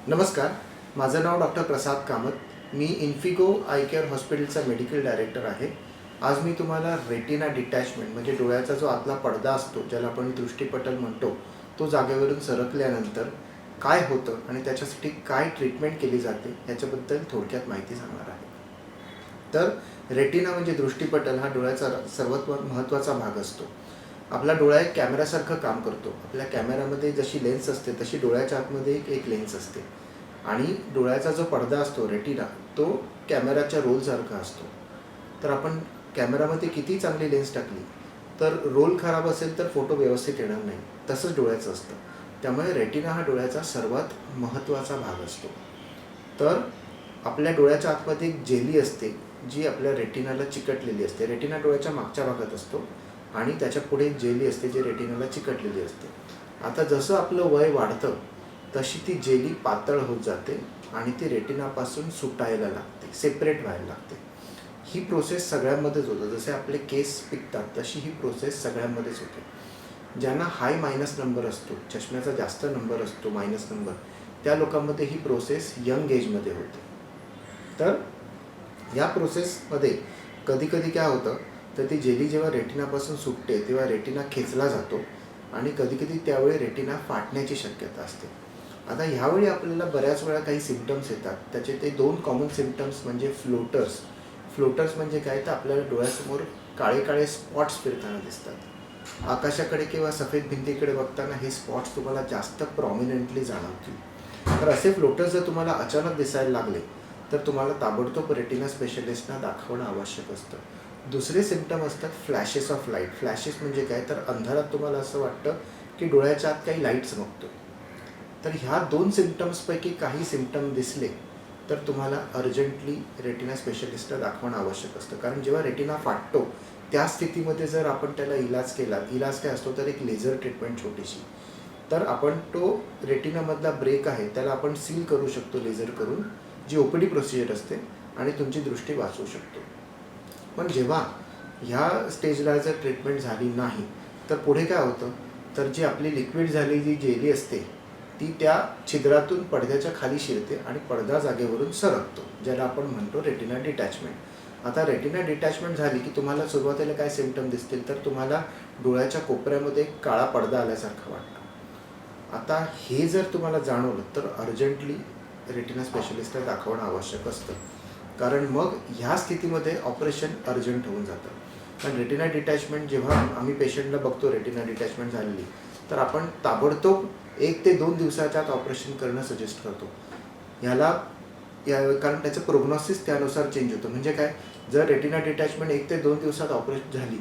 नमस्कार, माझं नाव doctor Prasad Kamat. Me Infigo I care हॉस्पिटलचा मेडिकल डायरेक्टर आहे. आज मी तुम्हाला रेटिना डिटॅचमेंट म्हणजे डोळ्याचा जो आतला पडदा असतो, ज्याला आपण दृष्टिपटल म्हणतो, तो जागेवरून सरकल्यानंतर काय होतं आणि त्याच्यासाठी काय ट्रीटमेंट केली जाते याच्याबद्दल थोडक्यात माहिती सांगणार आहे. तर रेटिना म्हणजे दृष्टिपटल हा डोळ्याचा सर्वात महत्त्वाचा भाग असतो. आपला डोळा एक कॅमेरासारखं काम करतो. आपल्या कॅमेरामध्ये जशी लेन्स असते तशी डोळ्याच्या आतमध्ये एक लेन्स असते आणि डोळ्याचा जो पडदा असतो रेटिना, तो कॅमेराच्या रोलसारखा असतो. तर आपण कॅमेरामध्ये किती चांगली लेन्स टाकली तर रोल खराब असेल तर फोटो व्यवस्थित येणार नाही. तसंच डोळ्याचं असतं. त्यामुळे रेटिना हा डोळ्याचा सर्वात महत्त्वाचा भाग असतो. तर आपल्या डोळ्याच्या आतमध्ये एक जेली असते जी आपल्या रेटिनाला चिकटलेली असते. रेटिना डोळ्याच्या मागच्या भागात असतो आणि त्याच्या पुढे एक जेली असते जी रेटिनाला चिकटलेली असते. आता जसं आपलं वय वाढतं तशी ती जेली पातळ होत जाते आणि ती रेटिनापासून सुटायला लागते, सेपरेट व्हायला लागते. ही प्रोसेस सगळ्यांमध्येच होतं. जसे आपले केस पिकतात तशी ही प्रोसेस सगळ्यांमध्येच होते. ज्यांना हाय मायनस नंबर असतो, चष्म्याचा जास्त नंबर असतो मायनस नंबर, त्या लोकांमध्ये ही प्रोसेस यंग एजमध्ये होते. तर या प्रोसेसमध्ये कधी कधी काय होतं तर ती जेली जेव्हा रेटिनापासून सुटते तेव्हा रेटिना खेचला जातो आणि कधी कधी त्यावेळी रेटिना फाटण्याची शक्यता असते. आता ह्यावेळी आपल्याला बऱ्याच वेळा काही सिम्पटम्स येतात. त्याचे ते दोन कॉमन सिम्पटम्स म्हणजे फ्लोटर्स. फ्लोटर्स म्हणजे काय तर आपल्याला डोळ्यासमोर काळे काळे स्पॉट्स फिरताना दिसतात. आकाशाकडे किंवा सफेद भिंतीकडे बघताना हे स्पॉट्स तुम्हाला जास्त प्रॉमिनंटली जाणवतील. तर असे फ्लोटर्स जर तुम्हाला अचानक दिसायला लागले तर तुम्हाला ताबडतोब रेटिना स्पेशलिस्टना दाखवणं आवश्यक असतं. दुसरे सिम्पटम असतात फ्लॅशेस ऑफ लाईट. फ्लॅशेस म्हणजे काय तर अंधारात तुम्हाला असं वाटतं की डोळ्याच्या आत काही लाईट चमकतो. तर ह्या दोन सिम्पटम्सपैकी काही सिम्पटम दिसले तर तुम्हाला अर्जंटली रेटिना स्पेशलिस्टला दाखवणं आवश्यक असतं. कारण जेव्हा रेटिना फाटतो त्या स्थितीमध्ये जर आपण त्याला इलाज केला, इलाज काय असतो तर एक लेझर ट्रीटमेंट छोटीशी, तर आपण तो रेटिनामधला ब्रेक आहे त्याला आपण सील करू शकतो लेझर करून, जी OPD प्रोसिजर असते आणि तुमची दृष्टी वाचवू शकतो. पण जेव्हा ह्या स्टेजला जर ट्रीटमेंट झाली नाही तर पुढे काय होतं तर जी आपली लिक्विड झालेली जेली असते ती त्या छिद्रातून पडद्याच्या खाली शिरते आणि पडदा जागेवरून सरकतो, ज्याला आपण म्हणतो रेटिना डिटॅचमेंट. आता रेटिना डिटॅचमेंट झाली की तुम्हाला सुरुवातीला काय सिम्पटम दिसतील तर तुम्हाला डोळ्याच्या कोपऱ्यामध्ये एक काळा पडदा आल्यासारखं वाटतं. आता हे जर तुम्हाला जाणवलं तर अर्जंटली रेटिना स्पेशलिस्टला दाखवणं आवश्यक असतं. कारण मग ह्या स्थितीमध्ये ऑपरेशन अर्जंट होऊन जातं. कारण रेटिना डिटॅचमेंट जेव्हा आम्ही पेशंटला बघतो रेटिना डिटॅचमेंट झालेली तर आपण ताबडतोब 1 ते 2 दिवसाच्या आत ऑपरेशन करणं सजेस्ट करतो. ह्याला कारण त्याचं प्रोग्नॉसिस त्यानुसार चेंज होतं. म्हणजे काय, जर रेटिना डिटॅचमेंट 1 ते 2 दिवसात ऑपरेशन झाली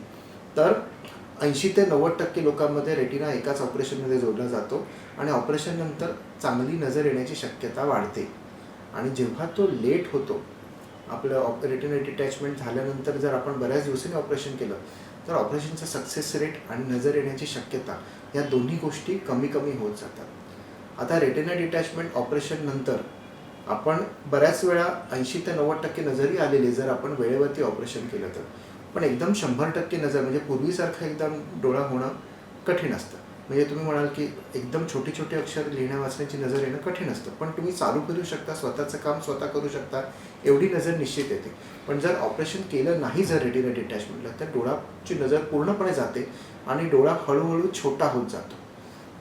तर 80 ते 90% लोकांमध्ये रेटिना एकाच ऑपरेशनमध्ये जोडला जातो आणि ऑपरेशननंतर चांगली नजर येण्याची शक्यता वाढते. आणि जेव्हा तो लेट होतो, आपलं रेटिना डिटॅचमेंट झाल्यानंतर जर आपण बऱ्याच दिवसांनी ऑपरेशन केलं तर ऑपरेशनचा सक्सेस रेट आणि नजर येण्याची शक्यता या दोन्ही गोष्टी कमी कमी होत जातात. आता रेटिना डिटॅचमेंट ऑपरेशननंतर आपण बऱ्याच वेळा 80 ते 90% नजरही आलेली जर आपण वेळेवरती ऑपरेशन केलं तर. पण एकदम 100% नजर म्हणजे पूर्वीसारखं एकदम डोळा होणं कठीण असतं. म्हणजे तुम्ही म्हणाल की एकदम छोटी छोटी अक्षर लिहिण्या वाचण्याची नजर येणं कठीण असतं, पण तुम्ही चालू करू शकता, स्वतःचं काम स्वतः करू शकता, एवढी नजर निश्चित येते. पण जर ऑपरेशन केलं नाही जर रेटिना डिटॅचमेंटला तर डोळाची नजर पूर्णपणे जाते आणि डोळा हळूहळू छोटा होत जातो.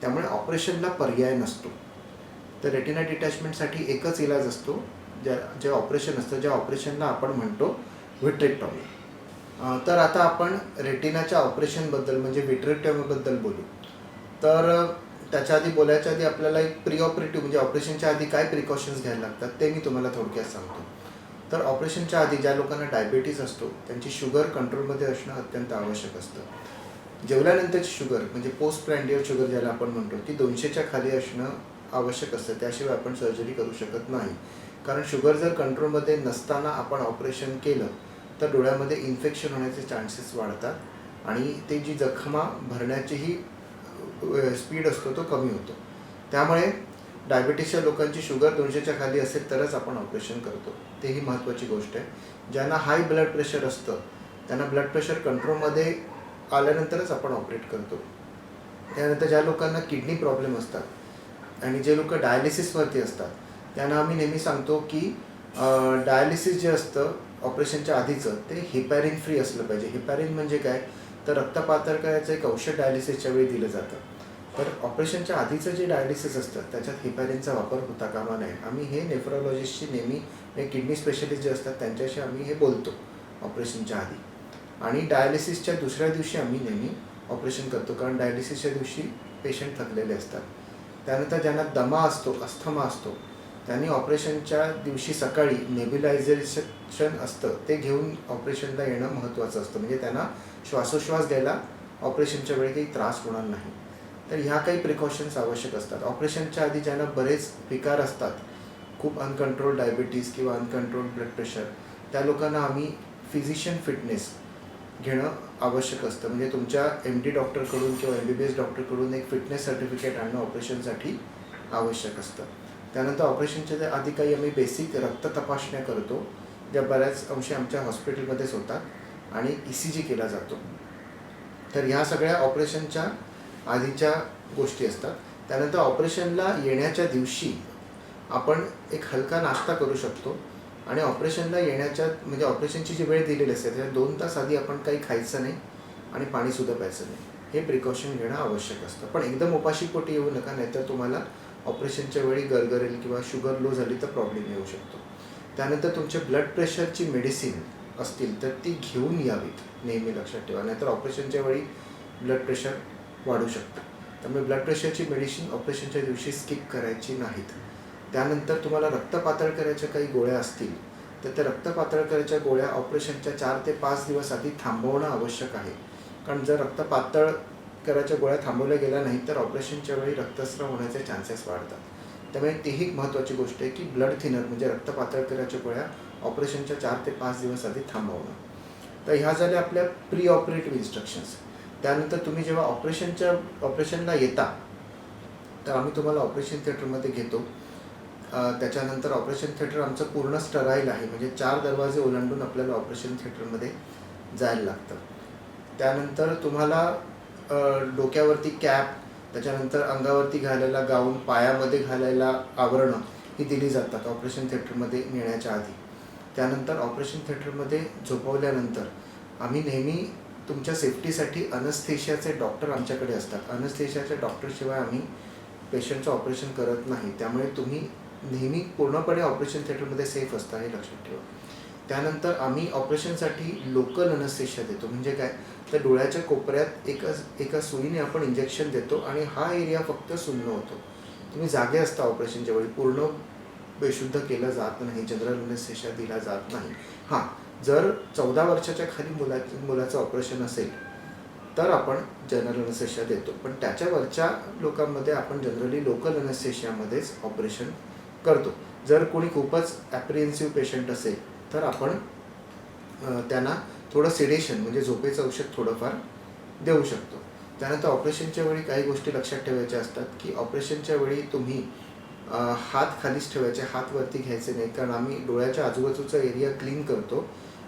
त्यामुळे ऑपरेशनला पर्याय नसतो. तर रेटिना डिटॅचमेंटसाठी एकच इलाज असतो, जे ऑपरेशन असतं, ज्या ऑपरेशनला आपण म्हणतो व्हिट्रेक्टॉमी. तर आता आपण रेटिनाच्या ऑपरेशनबद्दल म्हणजे व्हिट्रेक्टॉमीबद्दल बोलू. तर त्याच्या आधी बोलायच्या आधी आपल्याला एक प्री ऑपरेटिव्ह म्हणजे ऑपरेशनच्या आधी काय प्रिकॉशन्स घ्यायला लागतात ते मी तुम्हाला थोडक्यात सांगतो. तर ऑपरेशनच्या आधी ज्या लोकांना डायबिटीज असतो त्यांची शुगर कंट्रोलमध्ये असणं अत्यंत आवश्यक असतं. जेवल्यानंतरची शुगर म्हणजे पोस्ट प्रँडियल शुगर ज्याला आपण म्हणतो ती 200च्या खाली असणं आवश्यक असतं. त्याशिवाय आपण सर्जरी करू शकत नाही. कारण शुगर जर कंट्रोलमध्ये नसताना आपण ऑपरेशन केलं तर डोळ्यामध्ये इन्फेक्शन होण्याचे चान्सेस वाढतात आणि ते जी जखमा भरण्याचीही स्पीड असतो तो कमी होतो. त्यामुळे डायबिटीसच्या लोकांची शुगर 200च्या खाली असेल तरच आपण ऑपरेशन करतो. तेही महत्त्वाची गोष्ट आहे. ज्यांना हाय ब्लड प्रेशर असतं त्यांना ब्लड प्रेशर कंट्रोलमध्ये आल्यानंतरच आपण ऑपरेट करतो. त्यानंतर ज्या लोकांना किडनी प्रॉब्लेम असतात आणि जे लोक डायलिसिसवरती असतात त्यांना आम्ही नेहमी सांगतो की डायलिसिस जे असतं ऑपरेशनच्या आधीचं ते हेपॅरिन फ्री असलं पाहिजे. हेपॅरिन म्हणजे काय, तर रक्त पातळ करायचं एक औषध डायलिसिसच्या वेळी दिलं जातं. तर ऑपरेशनच्या आधीचं जे डायलिसिस असतं त्याच्यात हेपॅरिनचा वापर होता कामा नये. आम्ही हे नेफ्रोलॉजिस्टशी नेहमी, किडनी स्पेशलिस्ट जे असतात त्यांच्याशी आम्ही हे बोलतो ऑपरेशनच्या आधी. आणि डायलिसिसच्या दुसऱ्या दिवशी आम्ही नेहमी ऑपरेशन करतो, कारण डायलिसिसच्या दिवशी पेशंट थकलेले असतात. त्यानंतर ज्यांना दमा असतो, अस्थमा असतो, त्यांनी ऑपरेशनच्या दिवशी सकाळी नेब्युलायझेशन असतं ते घेऊन ऑपरेशनला येणं महत्त्वाचं असतं, म्हणजे त्यांना श्वासोश्वास घ्यायला ऑपरेशनच्या वेळी काही त्रास होणार नाही. तर ह्या काही प्रिकॉशन्स आवश्यक असतात. ऑपरेशनच्या आधी ज्यांना बरेच विकार असतात, खूप अनकंट्रोल डायबिटीज किंवा अनकंट्रोल ब्लड प्रेशर, त्या लोकांना आम्ही फिजिशियन फिटनेस घेणं आवश्यक असतं. म्हणजे तुमच्या MD डॉक्टरकडून किंवा MBBS डॉक्टरकडून एक फिटनेस सर्टिफिकेट आणणं ऑपरेशनसाठी आवश्यक असतं. त्यानंतर ऑपरेशनच्या आधी काही आम्ही बेसिक रक्त तपासण्या करतो, ज्या बऱ्याच अंशी आमच्या हॉस्पिटलमध्येच होतात आणि ECG केला जातो. तर ह्या सगळ्या ऑपरेशनच्या आधीच्या गोष्टी असतात. त्यानंतर ऑपरेशनला येण्याच्या दिवशी आपण एक हलका नाश्ता करू शकतो आणि ऑपरेशनला येण्याच्या म्हणजे ऑपरेशनची जी वेळ दिलेली असते त्याच्या 2 तास आधी आपण काही खायचं नाही आणि पाणीसुद्धा प्यायचं नाही. हे प्रिकॉशन घेणं आवश्यक असतं. पण एकदम उपाशी पोटी येऊ नका, नाहीतर तुम्हाला ऑपरेशनच्या वेळी गरगरेल किंवा शुगर लो झाली तर प्रॉब्लेम येऊ शकतो. त्यानंतर तुमच्या ब्लड प्रेशरची मेडिसिन असतील तर ती घेऊन यावीत, नेहमी लक्षात ठेवा, नाहीतर ऑपरेशनच्या वेळी ब्लड प्रेशर वाढू शकतं. त्यामुळे ब्लड प्रेशरची मेडिसिन ऑपरेशनच्या दिवशी स्किप करायची नाहीत. त्यानंतर तुम्हाला रक्त पातळ करायच्या काही गोळ्या असतील तर त्या रक्त पातळ करायच्या गोळ्या ऑपरेशनच्या 4 ते 5 दिवस आधी थांबवणं आवश्यक आहे. कारण जर रक्त पातळ करायच्या गोळ्या थांबवल्या गेल्या नाही तर ऑपरेशनच्या वेळी रक्तस्राव होण्याचे चान्सेस वाढतात. त्यामुळे तीही महत्त्वाची गोष्ट आहे की ब्लड थिनर म्हणजे रक्त पातळ करायच्या गोळ्या ऑपरेशनच्या 4 ते 5 दिवस आधी थांबवणं. तर ह्या झाल्या आपल्या प्री ऑपरेटिव्ह इन्स्ट्रक्शन्स. त्यानंतर तुम्ही जेव्हा ऑपरेशनला येता तर आम्ही तुम्हाला ऑपरेशन थिएटरमध्ये घेतो. त्याच्यानंतर ऑपरेशन थिएटर आमचं पूर्ण स्टराईल आहे, म्हणजे 4 दरवाजे ओलांडून आपल्याला ऑपरेशन थिएटरमध्ये जायला लागतं. त्यानंतर तुम्हाला डोक्यावरती कॅप, त्याच्यानंतर अंगावरती घालायला गाऊन, पायामध्ये घालायला आवरणं ही दिली जातात ऑपरेशन थिएटरमध्ये नेण्याच्या आधी. त्यानंतर ऑपरेशन थिएटरमध्ये झोपवल्यानंतर आम्ही नेहमी तुमच्या सेफ्टीसाठी अनस्थेशियाचे डॉक्टर आमच्याकडे असतात. अनस्थेशियाच्या डॉक्टरशिवाय आम्ही पेशंटचं ऑपरेशन करत नाही. त्यामुळे तुम्ही नेहमी पूर्णपणे ऑपरेशन थिएटरमध्ये सेफ असता हे लक्षात ठेवा. त्यानंतर आम्ही ऑपरेशनसाठी लोकल अनस्थेशिया देतो. म्हणजे काय, तर डोळ्याच्या कोपऱ्यात एका सुईने आपण इंजेक्शन देतो आणि हा एरिया फक्त सुन्न होतो. तुम्ही जागे असता ऑपरेशनच्या वेळी, पूर्ण बेशुद्ध केलं जात नाही, जनरल अनस्थेशिया दिला जात नाही. हां, जर 14 वर्षाच्या खाली मुलाचं ऑपरेशन असेल तर आपण जनरल अनस्थेशिया देतो, पण त्याच्यावरच्या लोकांमध्ये आपण जनरली लोकल अनस्थेशियामध्येच ऑपरेशन करतो. जर कोणी खूपच ॲप्रिहेन्सिव्ह पेशंट असेल तर आपण त्यांना थोडं सिडेशन म्हणजे झोपेचं औषध थोडंफार देऊ शकतो. त्यानंतर ऑपरेशनच्या वेळी काही गोष्टी लक्षात ठेवायच्या असतात की ऑपरेशनच्या वेळी तुम्ही हात खालीच ठेवायचे, हात वरती घ्यायचे नाही, कारण आम्ही डोळ्याच्या आजूबाजूचा एरिया क्लीन करतो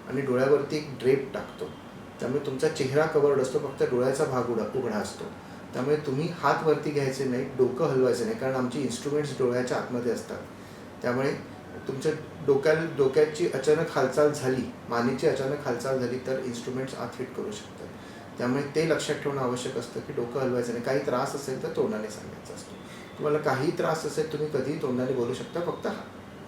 आणि डोळ्यावरती एक ड्रेप टाकतो. त्यामुळे तुमचा चेहरा कवर्ड असतो, फक्त डोळ्याचा भाग उघडा असतो. त्यामुळे तुम्ही हात वरती घ्यायचे नाही, डोकं हलवायचं नाही, कारण आमची इन्स्ट्रुमेंट्स डोळ्याच्या आतमध्ये असतात. त्यामुळे तुमच्या डोक्याची अचानक हालचाल झाली, मानेची अचानक हालचाल झाली तर इन्स्ट्रुमेंट्स आत हिट करू शकतात. त्यामुळे ते लक्षात ठेवणं आवश्यक असतं की डोकं हलवायचं नाही. काही त्रास असेल तर तोंडाने सांगायचा असतो. तुम्हाला काही त्रास असेल तुम्ही कधीही तोंडाने बोलू शकता, फक्त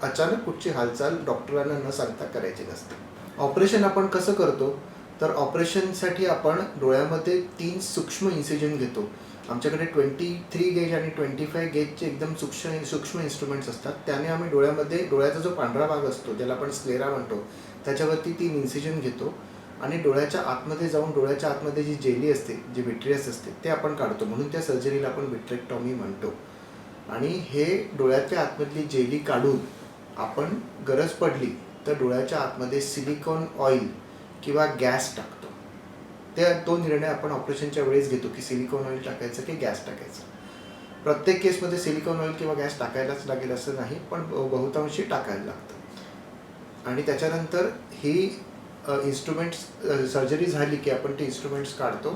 अचानक कुठची हालचाल डॉक्टरांना न सांगता करायची नसते. ऑपरेशन आपण कसं करतो, तर ऑपरेशनसाठी आपण डोळ्यामध्ये 3 सूक्ष्म इन्सिजन घेतो. आमच्याकडे 23 गेज आणि 25 गेजचे एकदम सूक्ष्म इन्स्ट्रुमेंट्स असतात. त्याने आम्ही डोळ्याचा जो पांढरा भाग असतो ज्याला आपण स्क्लेरा म्हणतो त्याच्यावरती 3 इन्सिजन घेतो आणि डोळ्याच्या आतमध्ये जाऊन डोळ्याच्या आतमध्ये जी जेली असते, जी विट्रियस असते, ते आपण काढतो. म्हणून त्या सर्जरीला आपण विट्रेक्टॉमी म्हणतो. आणि हे डोळ्याच्या आतमधली जेली काढून आपण गरज पडली तर डोळ्याच्या आतमध्ये सिलिकॉन ऑइल किंवा गॅस टाकतो. ते 2 निर्णय आपण ऑपरेशनच्या वेळेस घेतो की सिलिकॉन ऑइल टाकायचं की गॅस टाकायचं. प्रत्येक केसमध्ये सिलिकॉन ऑइल किंवा गॅस टाकायलाच लागेल असं नाही, पण बहुतांशी टाकायला लागतं. आणि त्याच्यानंतर ही इन्स्ट्रुमेंट्स सर्जरी झाली की आपण ते इन्स्ट्रुमेंट्स काढतो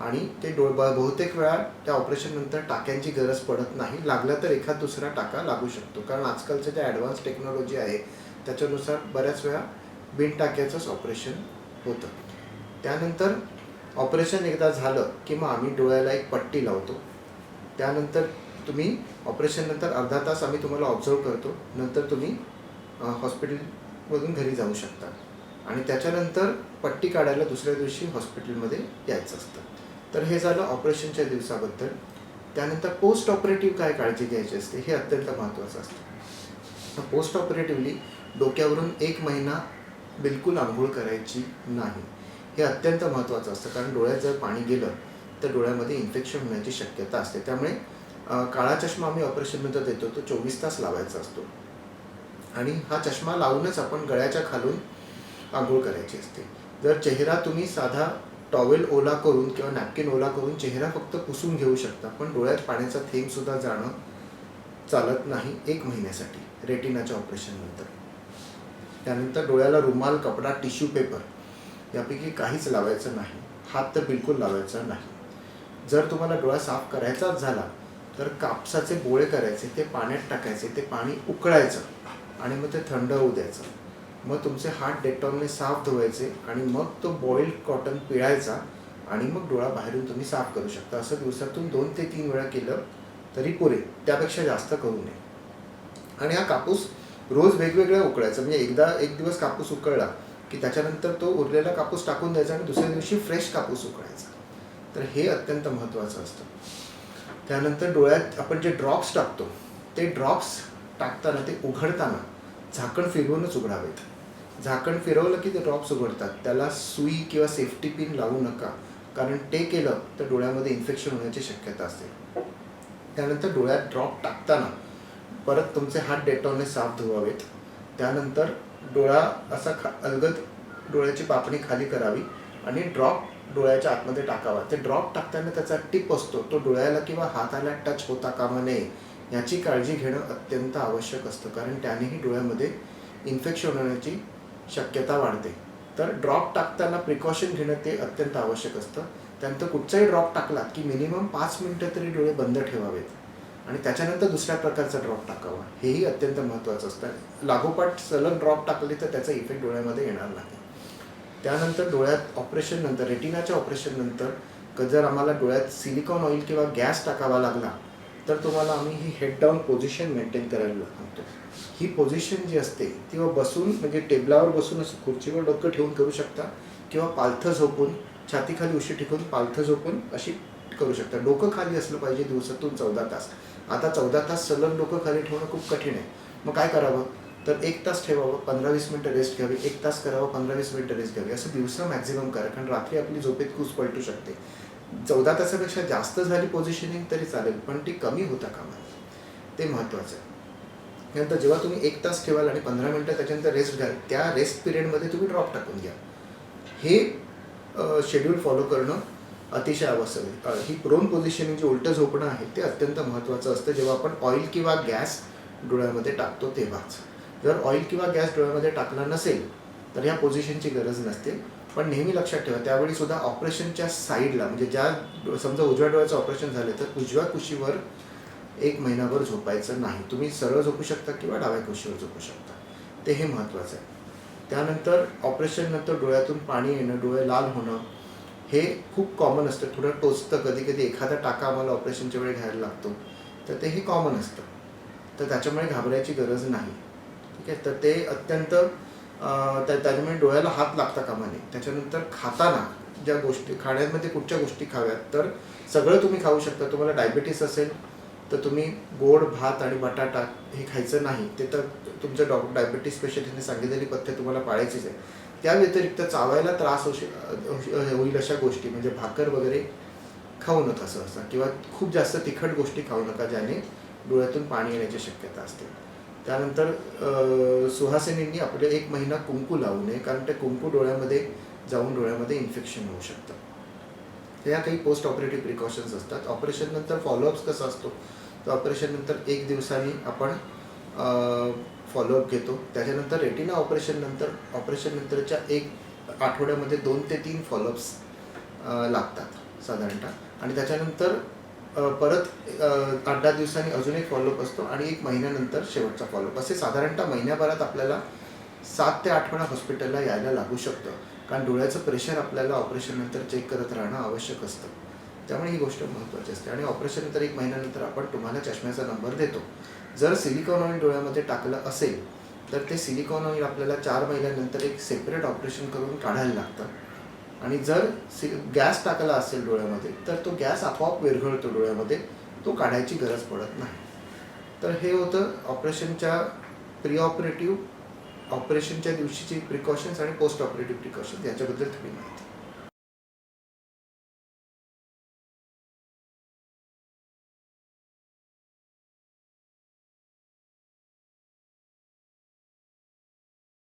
आणि ते बहुतेक वेळा त्या ऑपरेशननंतर टाक्यांची गरज पडत नाही. लागला तर एखाद दुसरा टाका लागू शकतो, कारण आजकालचं जे ॲडव्हान्स टेक्नॉलॉजी आहे त्याच्यानुसार बऱ्याच वेळा बिन टाक्याचंच ऑपरेशन होतं. त्यानंतर ऑपरेशन एकदा झालं की मग आम्ही डोळ्याला एक पट्टी लावतो. त्यानंतर तुम्ही ऑपरेशननंतर अर्धा तास आम्ही तुम्हाला ऑब्झर्व करतो. नंतर तुम्ही हॉस्पिटलमधून घरी जाऊ शकता आणि त्याच्यानंतर पट्टी काढायला दुसऱ्या दिवशी हॉस्पिटलमध्ये यायचं असतं. तर हे झालं ऑपरेशनच्या दिवसाबद्दल. त्यानंतर पोस्ट ऑपरेटिव्ह काय काळजी घ्यायची असते हे अत्यंत महत्त्वाचं असतं. पोस्ट ऑपरेटिव्हली डोक्यावरून 1 महिना बिलकुल आंघोळ करायची नाही. हे अत्यंत महत्त्वाचं असतं, कारण डोळ्यात जर पाणी गेलं तर डोळ्यामध्ये इन्फेक्शन होण्याची शक्यता असते. त्यामुळे काळा चष्मा आम्ही ऑपरेशननंतर देतो, तो 24 तास लावायचा असतो आणि हा चष्मा लावूनच आपण गळ्याच्या खालून आंघोळ करायची असते. जर चेहरा तुम्ही साधा टॉवेल ओला करून किंवा नॅपकिन ओला करून चेहरा फक्त पुसून घेऊ शकता, पण डोळ्यात पाण्याचा थेंबसुद्धा जाणं चालत नाही 1 महिन्यासाठी रेटिनाच्या ऑपरेशननंतर. त्यानंतर डोळ्याला रुमाल, कपडा, टिश्यू पेपर यापैकी काहीच लावायचं नाही. हात तर बिलकुल लावायचा नाही. जर तुम्हाला डोळा साफ करायचाच झाला तर कापसाचे बोळे करायचे, ते पाण्यात टाकायचे, ते पाणी उकळायचं आणि मग ते थंड होऊ द्यायचं. मग तुमचे हात डेटॉलने साफ धुवायचे आणि मग तो बॉइल्ड कॉटन पिळायचा आणि मग डोळा बाहेरून तुम्ही साफ करू शकता. असं दिवसातून 2 ते 3 वेळा केलं तरी पुरे, त्यापेक्षा जास्त करू नये. आणि हा कापूस रोज वेगवेगळ्या उकळायचा. म्हणजे एक दिवस कापूस उकळला की त्याच्यानंतर तो उरलेला कापूस टाकून द्यायचा आणि दुसऱ्या दिवशी फ्रेश कापूस उकळायचा. तर हे अत्यंत महत्त्वाचं असतं. त्यानंतर डोळ्यात आपण जे ड्रॉप्स टाकतो ते ड्रॉप्स टाकताना, ते उघडताना झाकण फिरवूनच उघडावेत. झाकण फिरवलं की ते ड्रॉप्स उघडतात. त्याला सुई किंवा सेफ्टी पिन लावू नका, कारण ते केलं तर डोळ्यामध्ये इन्फेक्शन होण्याची शक्यता असते. त्यानंतर डोळ्यात ड्रॉप टाकताना परत तुमचे हात डेटॉलने साफ धुवावेत. त्यानंतर डोळा असा अलगद डोळ्याची पापणी खाली करावी आणि ड्रॉप डोळ्याच्या आतमध्ये टाकावा. ते ड्रॉप टाकताना त्याचा टिप असतो, तो डोळ्याला किंवा हाताला टच होता कामा नये याची काळजी घेणं अत्यंत आवश्यक असतं, कारण त्यानेही डोळ्यामध्ये इन्फेक्शन होण्याची शक्यता वाढते. तर ड्रॉप टाकताना प्रिकॉशन घेणं ते अत्यंत आवश्यक असतं. त्यानंतर कुठचाही ड्रॉप टाकला की मिनिमम 5 मिनिटं तरी डोळे बंद ठेवावेत आणि त्याच्यानंतर दुसऱ्या प्रकारचा ड्रॉप टाकावा. हेही अत्यंत महत्त्वाचं असतं. लागोपाठ सलग ड्रॉप टाकले तर त्याचा इफेक्ट डोळ्यामध्ये येणार नाही. त्यानंतर डोळ्यात ऑपरेशननंतर, रेटिनाच्या ऑपरेशननंतर जर आम्हाला डोळ्यात सिलिकॉन ऑइल किंवा गॅस टाकावा लागला तर तुम्हाला आम्ही ही हेड डाऊन पोझिशन मेंटेन करायला सांगतो. ही पोझिशन जी असते ती बसून, म्हणजे टेबलावर बसून असं खुर्चीवर डोकं ठेवून करू शकता किंवा पालथं झोपून, छातीखाली उशी टिकून पालथं झोपून अशी करू शकता. डोकं खाली असलं पाहिजे दिवसातून 14 तास. आता 14 तास सलग डोकं खाली ठेवणं खूप कठीण आहे. मग काय करावं, तर 1 तास ठेवावं, 15-20 मिनटं रेस्ट घ्यावी, 1 तास करावं, 15-20 मिनटं रेस्ट घ्यावी. असं दिवसा मॅक्झिमम करा, कारण रात्री आपली झोपेत कूस पलटू शकते. 14 तासापेक्षा जास्त झाली पोझिशनिंग तरी चालेल, पण ती कमी होता कामा नये, ते महत्त्वाचं आहे. नंतर जेव्हा तुम्ही 1 तास ठेवाल आणि 15 मिनटं त्याच्यानंतर रेस्ट घ्याल, त्या रेस्ट पिरियडमध्ये तुम्ही ड्रॉप टाकून घ्या. हे शेड्यूल फॉलो करणं अतिशय आवश्यक आहे. ही प्रोन पोझिशनिंग जे उलटं झोपणं आहे ते अत्यंत महत्त्वाचं असतं जेव्हा आपण ऑइल किंवा गॅस डोळ्यामध्ये टाकतो तेव्हाच. जर ऑइल किंवा गॅस डोळ्यामध्ये टाकला नसेल तर ह्या पोझिशनची गरज नसते. पण नेहमी लक्षात ठेवा, त्यावेळी सुद्धा ऑपरेशनच्या साईडला, म्हणजे ज्या समजा उजव्या डोळ्याचं ऑपरेशन झालं तर उजव्या कुशीवर 1 महिनाभर झोपायचं नाही. तुम्ही सरळ झोपू शकता किंवा डाव्या कुशीवर झोपू शकता. ते हे महत्त्वाचं आहे. त्यानंतर ऑपरेशननंतर डोळ्यातून पाणी येणं, डोळे लाल होणं हे खूप कॉमन असतं. थोडं टोचतं, कधी कधी एखादा टाका आम्हाला ऑपरेशनच्या वेळी घ्यायला लागतो, तर ते हे कॉमन असतं. तर त्याच्यामुळे घाबरायची गरज नाही. ठीक आहे. तर ते अत्यंत त्याच्यामुळे डोळ्याला हात लागता कामा नये. त्याच्यानंतर खाताना ज्या गोष्टी, खाण्यामध्ये कुठच्या गोष्टी खाव्यात, तर सगळं तुम्ही खाऊ शकता. तुम्हाला डायबिटीस असेल तर तुम्ही गोड भात आणि बटाटा हे खायचं नाही. ते तर तुमच्या डायबिटीस स्पेशलिस्टने सांगितलेली पथ्य तुम्हाला पाळायचीच आहे. त्या व्यतिरिक्त चावायला त्रास होईल अशा गोष्टी, म्हणजे भाकर वगैरे खाऊ नका सहसा, किंवा खूप जास्त तिखट गोष्टी खाऊ नका ज्याने डोळ्यातून पाणी येण्याची शक्यता असते. त्यानंतर सुहासिनींनी आपले 1 महिना कुंकू लावू नये, कारण ते कुंकू डोळ्यामध्ये जाऊन डोळ्यामध्ये इन्फेक्शन होऊ शकतं. या काही पोस्ट ऑपरेटिव्ह प्रिकॉशन्स असतात. ऑपरेशननंतर फॉलोअप्स कसा असतो, तर ऑपरेशननंतर 1 दिवसांनी आपण फॉलोअप घेतो. त्याच्यानंतर रेटिना ऑपरेशननंतरच्या 1 आठवड्यामध्ये 2 ते 3 फॉलोअप्स लागतात. साधारणतः. आणि त्याच्यानंतर परत 8-10 दिवसांनी अजून एक फॉलोअप असतो आणि 1 महिन्यानंतर शेवटचा फॉलोअप. असे साधारणतः महिन्याभरात आपल्याला 7 ते 8 वेळा हॉस्पिटलला यायला लागू शकतं. कारण डोळ्याचं प्रेशर आपल्याला ऑपरेशननंतर चेक करत राहणं आवश्यक असतं. त्यामुळे ही गोष्ट महत्त्वाची असते. आणि ऑपरेशननंतर 1 महिन्यानंतर आपण तुम्हाला चष्म्याचा नंबर देतो. जर सिलिकॉन ऑइल डोळ्यामध्ये टाकलं असेल तर ते सिलिकॉन ऑइल आपल्याला 4 महिन्यानंतर एक सेपरेट ऑपरेशन करून काढायला लागतं. आणि जर गॅस टाकला असेल डोळ्यामध्ये तर तो गॅस आपोआप विरघळतो डोळ्यामध्ये, तो काढायची गरज पडत नाही. तर हे होतं ऑपरेशनच्या प्री ऑपरेटिव्ह, ऑपरेशनच्या दिवशीची प्रिकॉशन्स आणि पोस्ट ऑपरेटिव्ह प्रिकॉशन्स याच्याबद्दल थोडी माहिती.